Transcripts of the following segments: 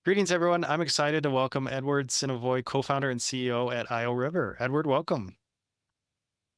Greetings, everyone. I'm excited to welcome Edward Tsinovoi, co-founder and CEO at IO River. Edward, welcome.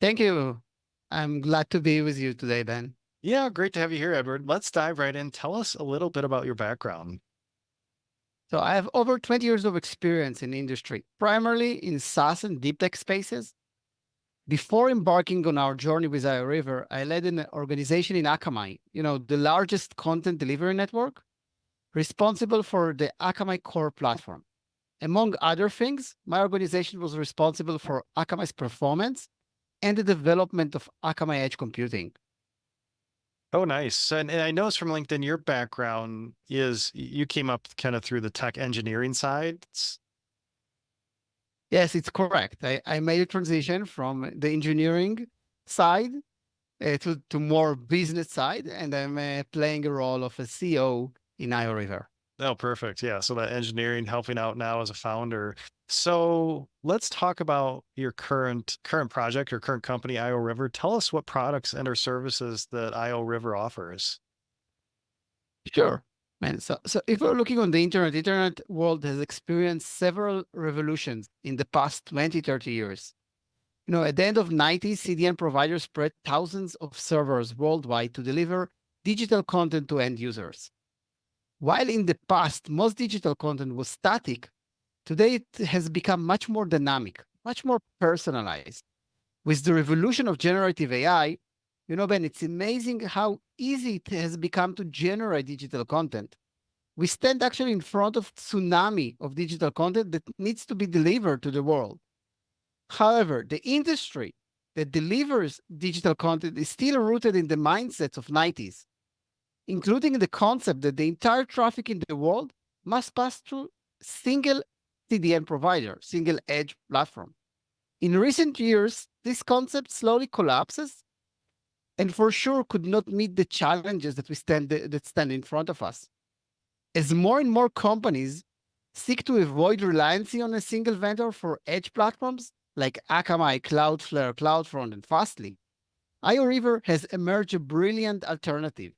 Thank you. I'm glad to be with you today, Ben. Yeah, great to have you here, Edward. Let's dive right in. Tell us a little bit about your background. So I have over 20 years of experience in industry, primarily in SaaS and deep tech spaces. Before embarking on our journey with IO River, I led an organization in Akamai, the largest content delivery network, responsible for the Akamai core platform. Among other things, my organization was responsible for Akamai's performance and the development of Akamai Edge Computing. Oh, nice. And I noticed from LinkedIn, your background is you came up kind of through the tech engineering side. Yes, it's correct. I made a transition from the engineering side to more business side, and I'm playing a role of a CEO in IO River. Oh, perfect. Yeah. So that engineering helping out now as a founder. So let's talk about your current project or current company, IO River. Tell us what products and or services that IO River offers. Sure. Man, so if we're looking on the internet world has experienced several revolutions in the past 20, 30 years. At the end of 90s, CDN providers spread thousands of servers worldwide to deliver digital content to end users. While in the past, most digital content was static, today it has become much more dynamic, much more personalized. With the revolution of generative AI, Ben, it's amazing how easy it has become to generate digital content. We stand actually in front of tsunami of digital content that needs to be delivered to the world. However, the industry that delivers digital content is still rooted in the mindsets of 90s, including the concept that the entire traffic in the world must pass through single CDN provider, single edge platform. In recent years, this concept slowly collapses and for sure could not meet the challenges that stand in front of us. As more and more companies seek to avoid reliance on a single vendor for edge platforms like Akamai, Cloudflare, CloudFront, and Fastly, IO River has emerged a brilliant alternative.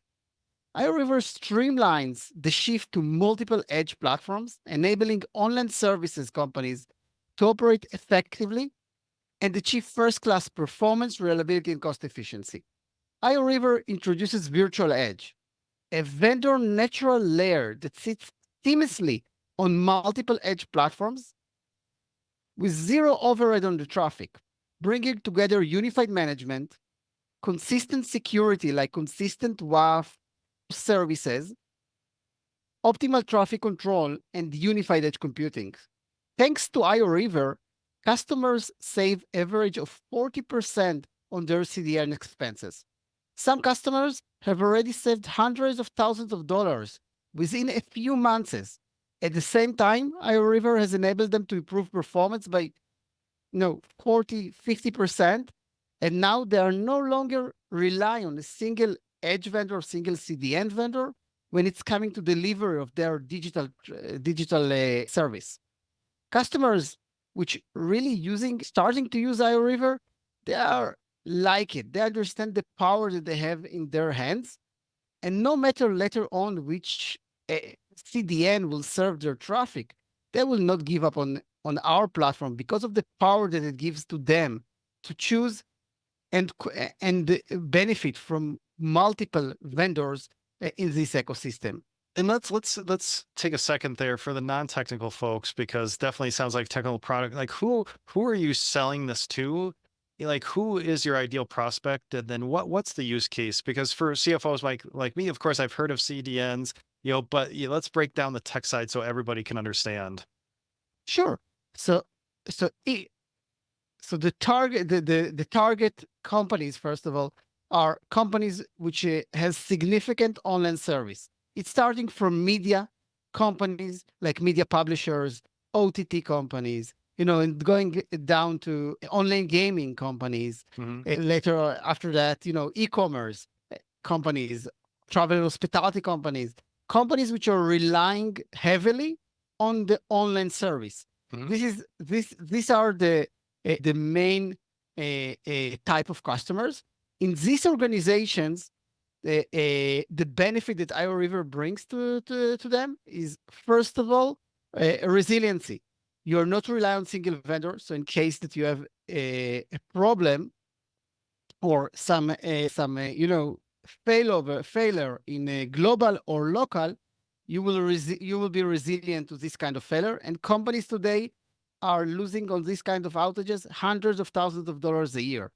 IO River streamlines the shift to multiple edge platforms, enabling online services companies to operate effectively and achieve first-class performance, reliability, and cost efficiency. IO River introduces Virtual Edge, a vendor natural layer that sits seamlessly on multiple edge platforms with zero overhead on the traffic, bringing together unified management, consistent security like consistent WAF services, optimal traffic control, and unified edge computing. Thanks to IO River, customers save average of 40% on their CDN expenses. Some customers have already saved hundreds of thousands of dollars within a few months. At the same time, IO River has enabled them to improve performance by 40, 50%. And now they are no longer rely on a single edge vendor, single CDN vendor when it's coming to delivery of their digital service. Customers which really starting to use IO River, they are like it. They understand the power that they have in their hands. And no matter later on which CDN will serve their traffic, they will not give up on our platform because of the power that it gives to them to choose and benefit from multiple vendors in this ecosystem. And let's take a second there for the non-technical folks because definitely sounds like technical product. Like who are you selling this to? Like who is your ideal prospect, and then what's the use case? Because for CFOs like me, of course, I've heard of CDNs, but let's break down the tech side so everybody can understand. Sure. So so i- so the target companies first of all are companies which has significant online service. It's starting from media companies like media publishers, OTT companies, and going down to online gaming companies. Hmm. Later after that, e-commerce companies, travel hospitality companies, companies which are relying heavily on the online service. Hmm. These are the main type of customers. In these organizations, the benefit that iRiver brings to them is, first of all, resiliency. You're not relying on single vendor. So in case that you have a problem or some failure in a global or local, you will be resilient to this kind of failure. And companies today are losing on this kind of outages hundreds of thousands of dollars a year.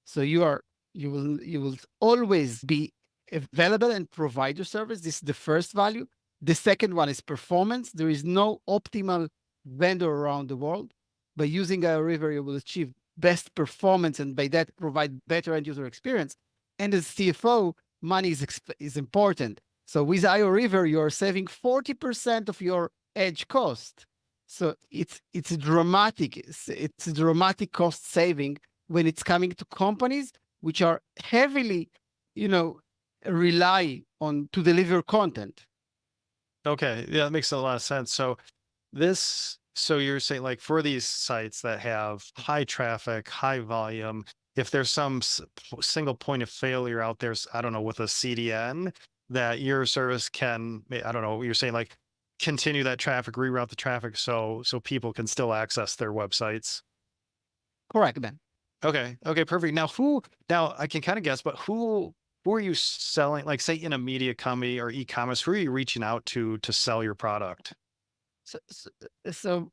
So you will always be available and provide your service. This is the first value. The second one is performance. There is no optimal vendor around the world. By using iRiver, you will achieve best performance and by that provide better end user experience. And as CFO, money is important. So with iRiver, you're saving 40% of your edge cost. So it's dramatic. It's a dramatic cost saving when it's coming to companies which are heavily, rely on to deliver content. Okay. Yeah, that makes a lot of sense. So you're saying like for these sites that have high traffic, high volume, if there's some single point of failure out there, I don't know, with a CDN that your service can, I don't know, you're saying like continue that traffic, reroute the traffic so people can still access their websites. Correct, Ben. Okay. Okay, perfect. Now I can kind of guess, but who are you selling, like say in a media company or e-commerce, who are you reaching out to sell your product? So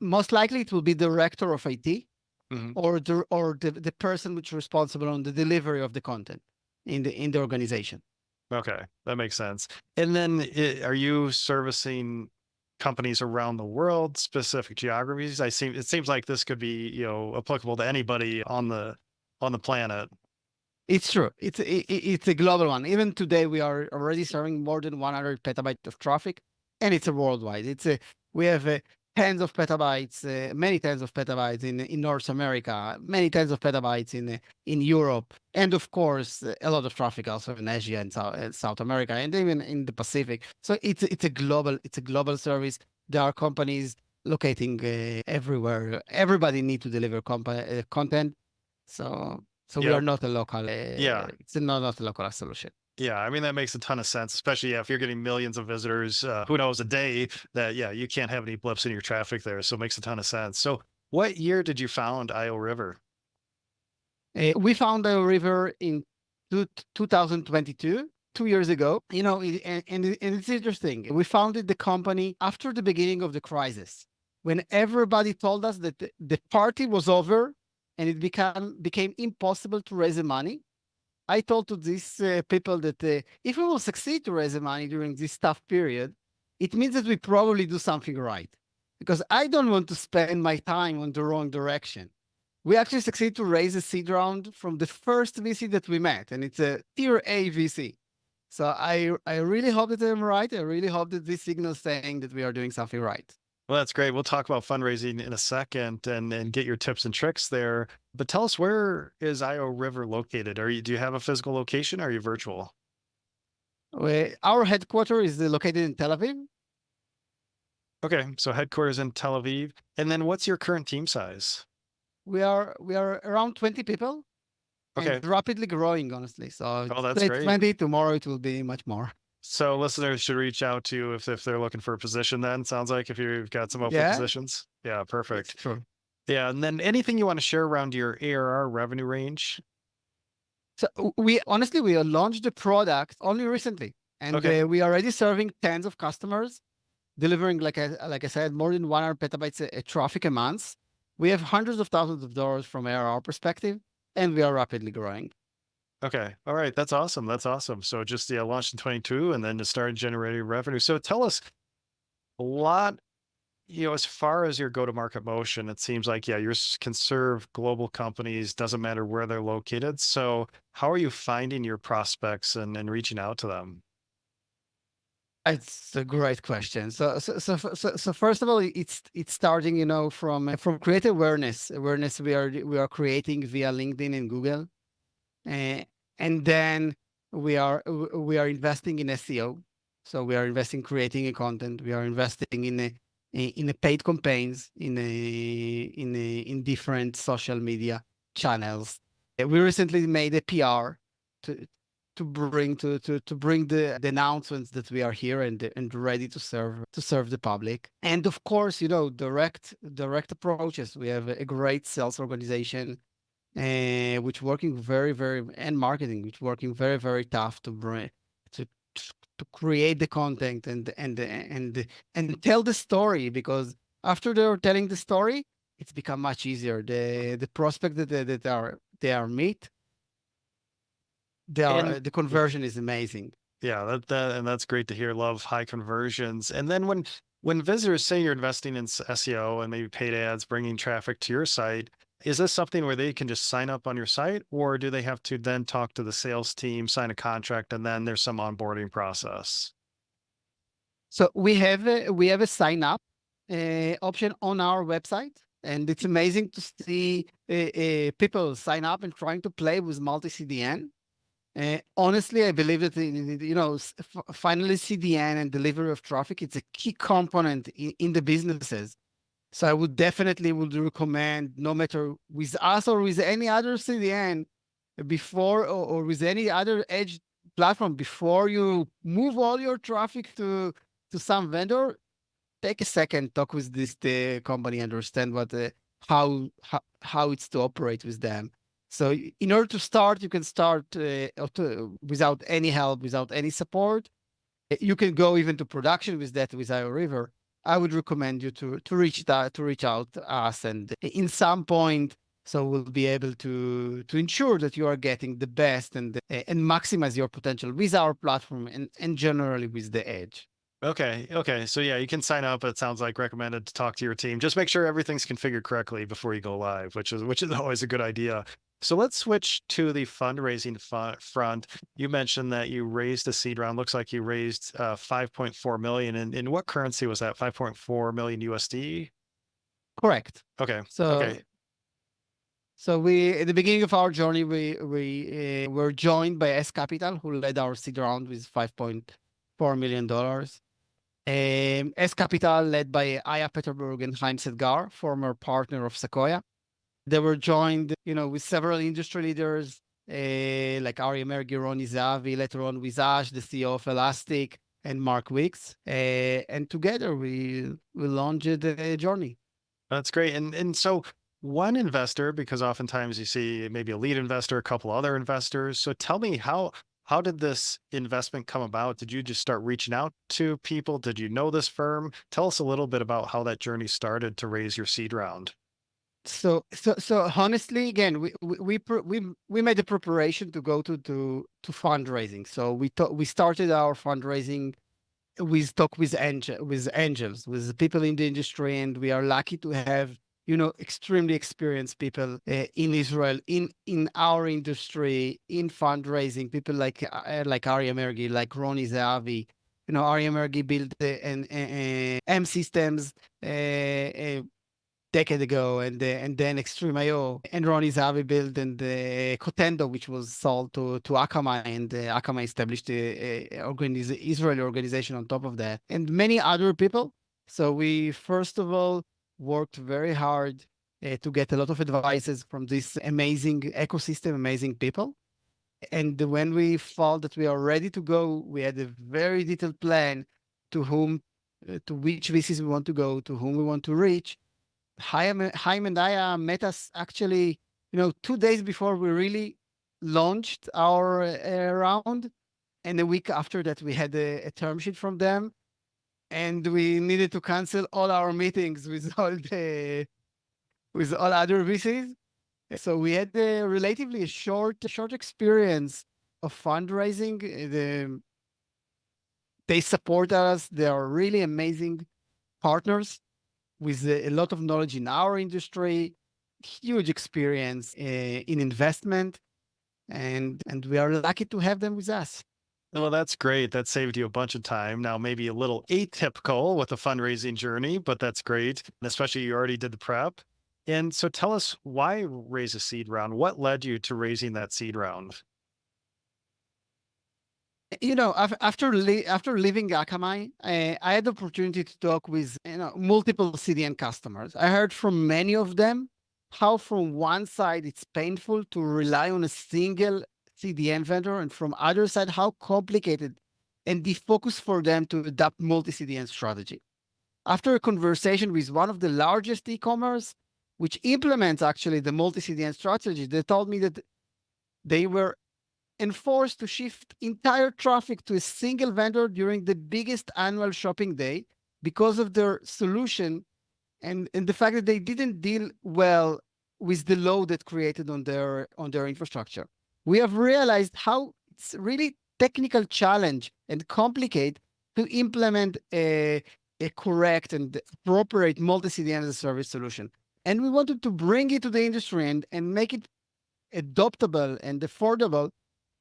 most likely it will be the director of IT Mhm. or the person which is responsible on the delivery of the content in the organization. Okay, that makes sense. And then are you servicing companies around the world, specific geographies? It seems like this could be, applicable to anybody on the planet. It's true. It's a global one. Even today, we are already serving more than 100 petabytes of traffic, and it's a worldwide. We have tens of petabytes, many tens of petabytes in North America, many tens of petabytes in Europe, and of course, a lot of traffic also in Asia and South America, and even in the Pacific. So it's a global service. There are companies locating everywhere. Everybody need to deliver content. So we are Yep. not a local, Yeah. it's not a local solution. Yeah. I mean, that makes a ton of sense, especially if you're getting millions of visitors, who knows, a day that, yeah, you can't have any blips in your traffic there. So it makes a ton of sense. So what year did you found IO River? We found a river in 2022, 2 years ago. And it's interesting. We founded the company after the beginning of the crisis, when everybody told us that the party was over and it became impossible to raise the money. I told to these people that if we will succeed to raise the money during this tough period, it means that we probably do something right. Because I don't want to spend my time on the wrong direction. We actually succeeded to raise a seed round from the first VC that we met, and it's a tier A VC. So I really hope that I'm right. I really hope that this signal is saying that we are doing something right. Well, that's great. We'll talk about fundraising in a second and get your tips and tricks there. But tell us, where is IO River located? Do you have a physical location or are you virtual? Our headquarters is located in Tel Aviv. Okay, so headquarters in Tel Aviv. And then what's your current team size? We are around 20 people Okay. and rapidly growing, honestly. So Oh, that's today it's great. 20, tomorrow it will be much more. So listeners should reach out to you if they're looking for a position then, sounds like, if you've got some open Yeah, positions. Yeah, it's perfect. true. Yeah, and then anything you want to share around your ARR revenue range? So we launched the product only recently, and Okay. we are already serving tens of customers, delivering like I said, more than 100 petabytes a traffic a month. We have hundreds of thousands of dollars from ARR perspective, and we are rapidly growing. Okay. All right. That's awesome. That's awesome. So just, yeah, launched in 22 and then just started generating revenue. So tell us a lot, as far as your go-to-market motion, it seems like, yeah, can serve global companies, doesn't matter where they're located. So how are you finding your prospects and reaching out to them? It's a great question. So first of all, it's starting, from create awareness. Awareness we are creating via LinkedIn and Google, uh, and then we are investing in SEO. So we are investing creating a content. We are investing in a paid campaigns in different social media channels. We recently made a PR to bring the announcements that we are here and ready to serve the public. And of course, direct approaches. We have a great sales organization, which working very, and marketing, which working very tough to bring to to create the content and tell the story, because after they're telling the story, it's become much easier. The prospect that they are meet, And the conversion is amazing. yeah, and that's great to hear. Love high conversions. And then when visitors say you're investing in SEO and maybe paid ads, bringing traffic to your site, is this something where they can just sign up on your site, or do they have to then talk to the sales team, sign a contract, and then there's some onboarding process? So we have a sign up option on our website, and it's amazing to see people sign up and trying to play with multi CDN. Honestly, I believe that finally CDN and delivery of traffic, it's a key component in the businesses. So I would definitely recommend, no matter with us or with any other CDN, or with any other edge platform, before you move all your traffic to some vendor, take a second, talk with the company, understand how it's to operate with them. So in order to start, you can start without any help, without any support. You can go even to production with that with IO River. I would recommend you to reach out to us, and in some point, so we'll be able to ensure that you are getting the best and maximize your potential with our platform and generally with the edge. Okay. Okay. So yeah, you can sign up. It sounds like recommended to talk to your team. Just make sure everything's configured correctly before you go live, which is always a good idea. So let's switch to the fundraising front. You mentioned that you raised a seed round. Looks like you raised 5.4 million. In what currency was that? 5.4 million USD. Correct. Okay. So Okay. we at the beginning of our journey, we were joined by S Capital, who led our seed round with $5.4 million. S Capital, led by Aya Peterburg and Chaim Sedgar, former partner of Sequoia. They were joined, with several industry leaders, like Ari Mergi, Ronnie Zahavi, later on with Ash, the CEO of Elastic, and Mark Wicks. And together we launched the journey. That's great. And so one investor, because oftentimes you see maybe a lead investor, a couple other investors. So tell me, how did this investment come about? Did you just start reaching out to people? Did you know this firm? Tell us a little bit about how that journey started to raise your seed round. So honestly, again, we made the preparation to go to fundraising. So we started our fundraising with talk with angels, with people in the industry, and we are lucky to have extremely experienced people in Israel, in our industry, in fundraising. People like Arya Mergi, like Ronnie Zahavi. Arya Mergi built an M Systems decade ago, and then Extreme IO, and Ronnie Zahavi built and Cotendo, which was sold to Akamai, and Akamai established the Israeli organization on top of that, and many other people. So we first of all worked very hard to get a lot of advices from this amazing ecosystem, amazing people. And when we felt that we are ready to go, we had a very detailed plan to whom, to which VCs we want to go, to whom we want to reach. Chaim and I met us actually, 2 days before we really launched our round. And a week after that, we had a term sheet from them. And we needed to cancel all our meetings with all other VCs. So we had a relatively short experience of fundraising. They support us. They are really amazing partners with a lot of knowledge in our industry, huge experience in investment, and we are lucky to have them with us. Well, that's great. That saved you a bunch of time. Now, maybe a little atypical with a fundraising journey, but that's great. And especially you already did the prep. And so tell us, why raise a seed round? What led you to raising that seed round? After leaving Akamai, I had the opportunity to talk with multiple CDN customers. I heard from many of them how, from one side, it's painful to rely on a single CDN vendor, and from other side, how complicated and the focus for them to adopt multi-CDN strategy. After a conversation with one of the largest e-commerce, which implements actually the multi-CDN strategy, they told me that they were enforced to shift entire traffic to a single vendor during the biggest annual shopping day because of their solution and the fact that they didn't deal well with the load that created on their infrastructure. We have realized how it's really technical challenge and complicated to implement a correct and appropriate multi-CDN as a service solution. And we wanted to bring it to the industry and make it adoptable and affordable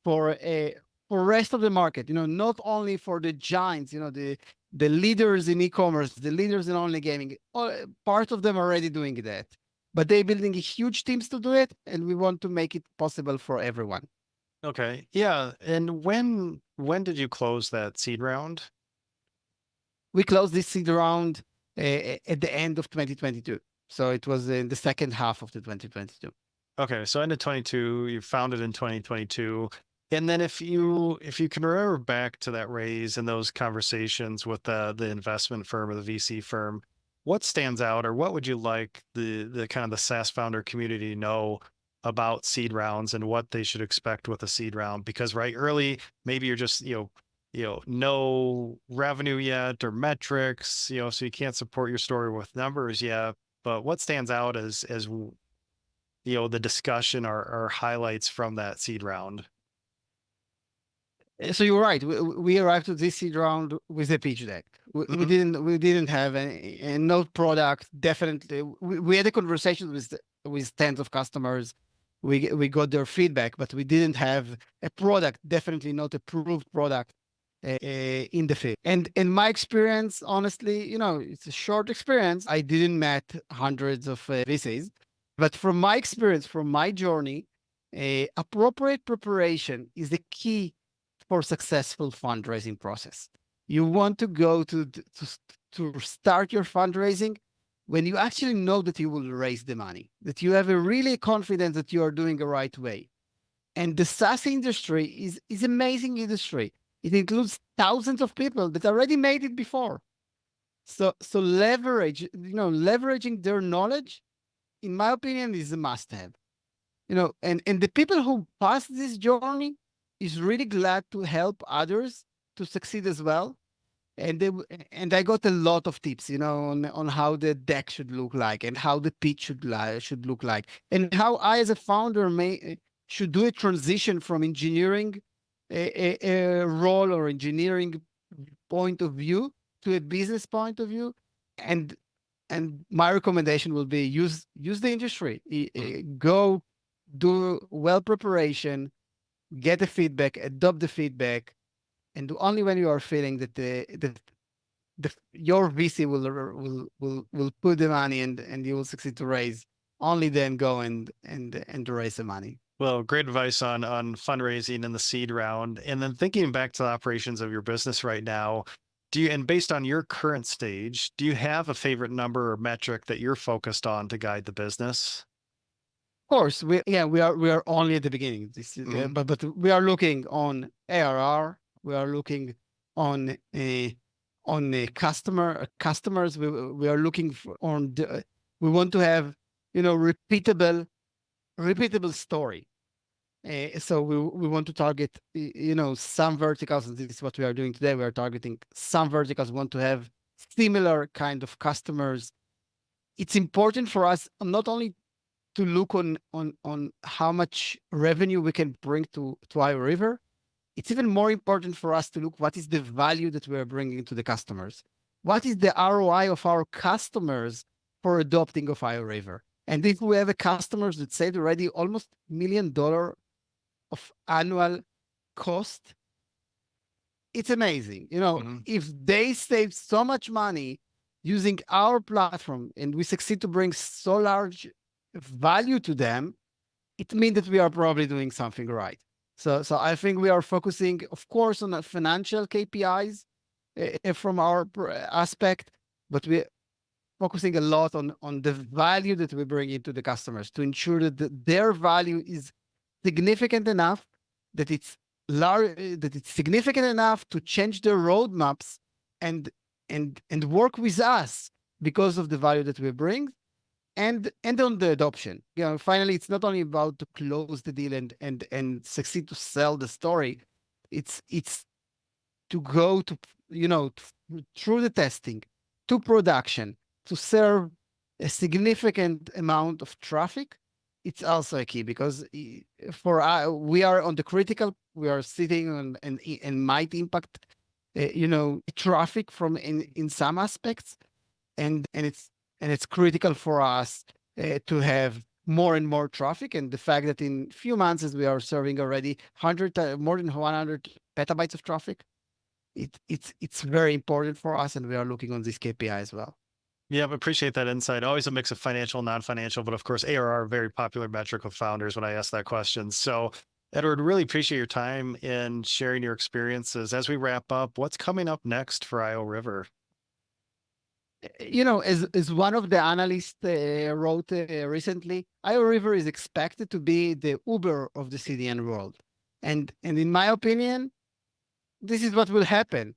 for a for rest of the market, not only for the giants, the leaders in e-commerce, the leaders in online gaming. Part of them are already doing that, but they're building huge teams to do it, and we want to make it possible for everyone. Okay. Yeah. And when did you close that seed round? We closed this seed round at the end of 2022. So it was in the second half of the 2022. Okay, so end of 22, you founded in 2022. And then if you can remember back to that raise and those conversations with the investment firm or the VC firm, what stands out or what would you like the kind of the SaaS founder community to know about seed rounds and what they should expect with a seed round? Because right early, maybe you're just, no revenue yet or metrics, so you can't support your story with numbers yet. But what stands out as the discussion or highlights from that seed round? So you're right. We arrived to this seed round with a pitch deck. We, we Mhm. didn't we didn't have a no product. Definitely, we had a conversation with tens of customers. We got their feedback, but we didn't have a product. Definitely not a proved product in the field. And in my experience, honestly, it's a short experience. I didn't met hundreds of VCs, but from my experience, from my journey, appropriate preparation is the key for successful fundraising process. You want to go to start your fundraising when you actually know that you will raise the money, that you have a really confidence that you are doing the right way. And the SaaS industry is amazing industry. It includes thousands of people that already made it before. So leveraging their knowledge, in my opinion, is a must-have. And the people who pass this journey is really glad to help others to succeed as well. And I got a lot of tips, on how the deck should look like and how the pitch should look like, and how I as a founder should do a transition from engineering a role or engineering point of view to a business point of view. And and my recommendation will be use the industry. Go do well preparation, get the feedback, adopt the feedback, and only when you are feeling that your VC will put the money and you will succeed to raise, only then go and raise the money. Well, great advice on fundraising and the seed round. And then thinking back to the operations of your business right now, and based on your current stage, do you have a favorite number or metric that you're focused on to guide the business? Of course, we are only at the beginning. This is, Mhm. but we are looking on ARR. We are looking on customers. We are looking we want to have repeatable story. So we want to target some verticals, and this is what we are doing today. We are targeting some verticals. We want to have similar kind of customers. It's important for us not only to look on how much revenue we can bring to iRiver. It's even more important for us to look what is the value that we are bringing to the customers. What is the ROI of our customers for adopting of iRiver? And if we have a customers that saved already almost $1 million of annual cost, it's amazing. Mhm. If they save so much money using our platform and we succeed to bring so large value to them, it means that we are probably doing something right. So I think we are focusing, of course, on the financial KPIs from our aspect, but we're focusing a lot on the value that we bring into the customers to ensure that their value is significant enough that it's that it's significant enough to change their roadmaps and and work with us because of the value that we bring and on the adoption. Finally, it's not only about to close the deal and succeed to sell the story. It's to go to through the testing to production to serve a significant amount of traffic. It's also a key because for we are on the critical. We are sitting on and might impact traffic from in some aspects, and it's critical for us to have more and more traffic. And the fact that in few months, as we are serving already 100 more than 100 petabytes of traffic, it's very important for us, and we are looking on this KPI as well. Yeah, I appreciate that insight. Always a mix of financial, non-financial, but of course, ARR, very popular metric with founders when I ask that question. So, Edward, really appreciate your time in sharing your experiences. As we wrap up, what's coming up next for IO River? As one of the analysts wrote recently, Iowa River is expected to be the Uber of the CDN world. And in my opinion, this is what will happen.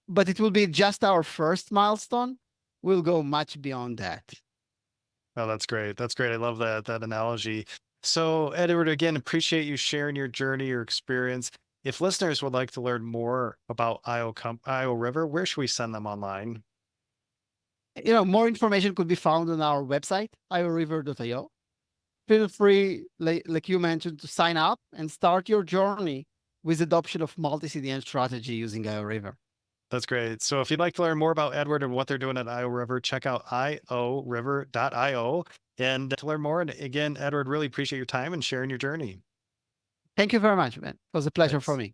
But it will be just our first milestone. We'll go much beyond that. Oh, that's great. That's great. I love that analogy. So, Edward, again, appreciate you sharing your journey, your experience. If listeners would like to learn more about IO River, where should we send them online? More information could be found on our website, ioriver.io. Feel free, like you mentioned, to sign up and start your journey with adoption of multi-CDN strategy using IO River. That's great. So if you'd like to learn more about Edward and what they're doing at IO River, check out ioriver.io. And to learn more, and again, Edward, really appreciate your time and sharing your journey. Thank you very much, man. It was a pleasure for Thanks. me.